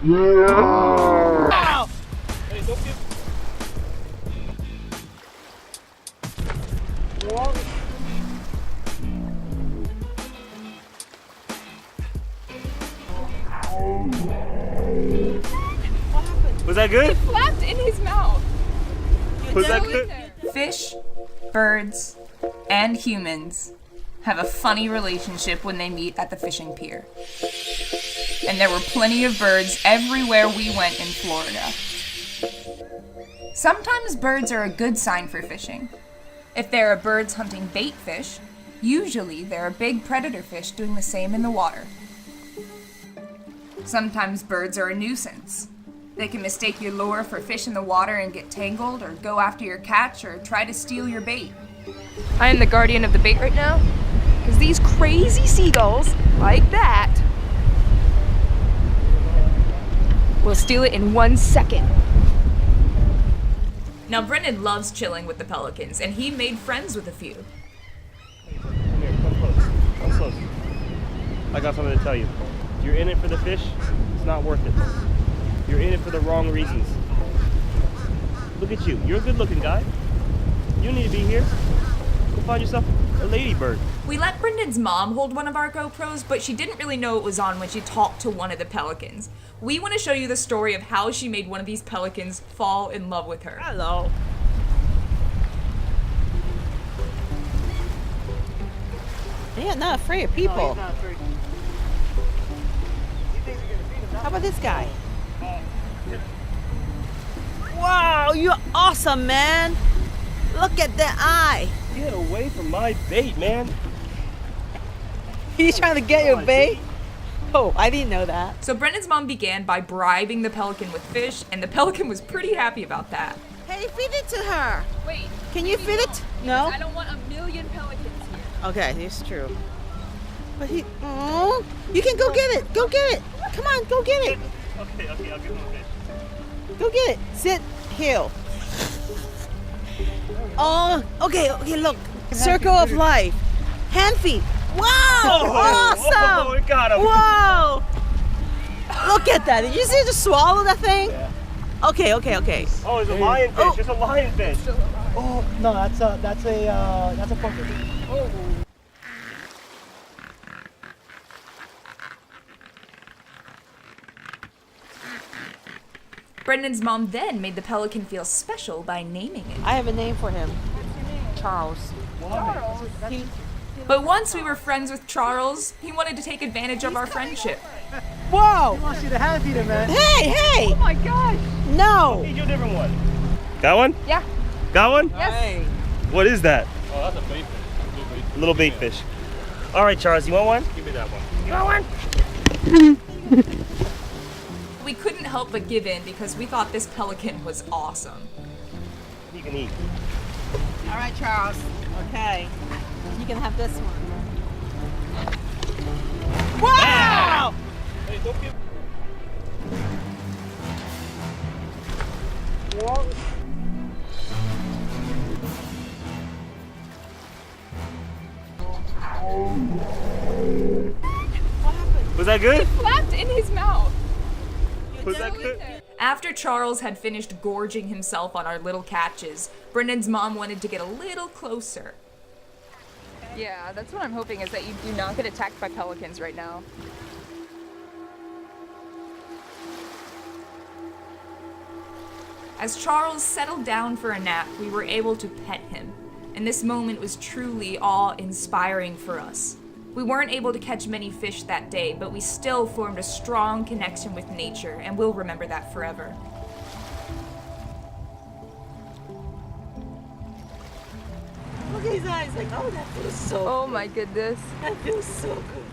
Ow! Hey, don't give... Was that good? It flapped in his mouth. Was that good? Fish, birds, and humans have a funny relationship when they meet at the fishing pier. And there were plenty of birds everywhere we went in Florida. Sometimes birds are a good sign for fishing. If there are birds hunting bait fish, usually there are big predator fish doing the same in the water. Sometimes birds are a nuisance. They can mistake your lure for fish in the water and get tangled, or go after your catch, or try to steal your bait. I am the guardian of the bait right now, because these crazy seagulls, like that, will steal it in 1 second. Now, Brendan loves chilling with the Pelicans, and he made friends with a few. Come here, come close. Come close. I got something to tell you. If you're in it for the fish, it's not worth it. You're in it for the wrong reasons. Look at you. You're a good-looking guy. You don't need to be here. Go find yourself a ladybird. We let Brendan's mom hold one of our GoPros, but she didn't really know it was on when she talked to one of the Pelicans. We want to show you the story of how she made one of these Pelicans fall in love with her. Hello. Yeah, not afraid of people. No, he's not afraid. He thinks you're gonna feed him. How about this guy? Wow, you're awesome, man. Look at that eye. Get away from my bait, man. He's trying to get your bait? Oh, I didn't know that. So Brendan's mom began by bribing the Pelican with fish, and the Pelican was pretty happy about that. Hey, feed it to her. Wait, Can you feed it? No? I don't want a million pelicans here. Okay, it's true. But he, oh, you can go get it. Go get it. Come on, go get it. Okay, I'll give him a fish. Go get it. Sit, heel. Oh, okay, look. Circle of life. Hand feed. Wow, awesome. Oh, we got him. Whoa. Look at that. Did you see it just swallow that thing? Yeah. Okay. Oh, there's a lionfish. Oh. There's a lionfish. Oh, no, that's a punker. Oh. Brendan's mom then made the Pelican feel special by naming it. I have a name for him. Charles. He, But once we were friends with Charles, he wanted to take advantage of our friendship. whoa. He wants you to hand feed him, man. Hey. Oh my gosh. No. Feed you a different one. Got one? Yeah. Got one? Yes. What is that? Oh, that's a bait fish. A little bait fish. All right, Charles, you want one? Give me that one. You want one? We couldn't help but give in because we thought this Pelican was awesome. You can eat. All right, Charles. Okay. You can have this one. Wow! Hey, don't give... Was that good? It flapped in his mouth. Was that good? After Charles had finished gorging himself on our little catches, Brendan's mom wanted to get a little closer. Yeah, that's what I'm hoping, is that you do not get attacked by pelicans right now. As Charles settled down for a nap, we were able to pet him, and this moment was truly awe-inspiring for us. We weren't able to catch many fish that day, but we still formed a strong connection with nature, and we'll remember that forever. Look at his eyes, like, oh, that feels so Oh my goodness. That feels so good.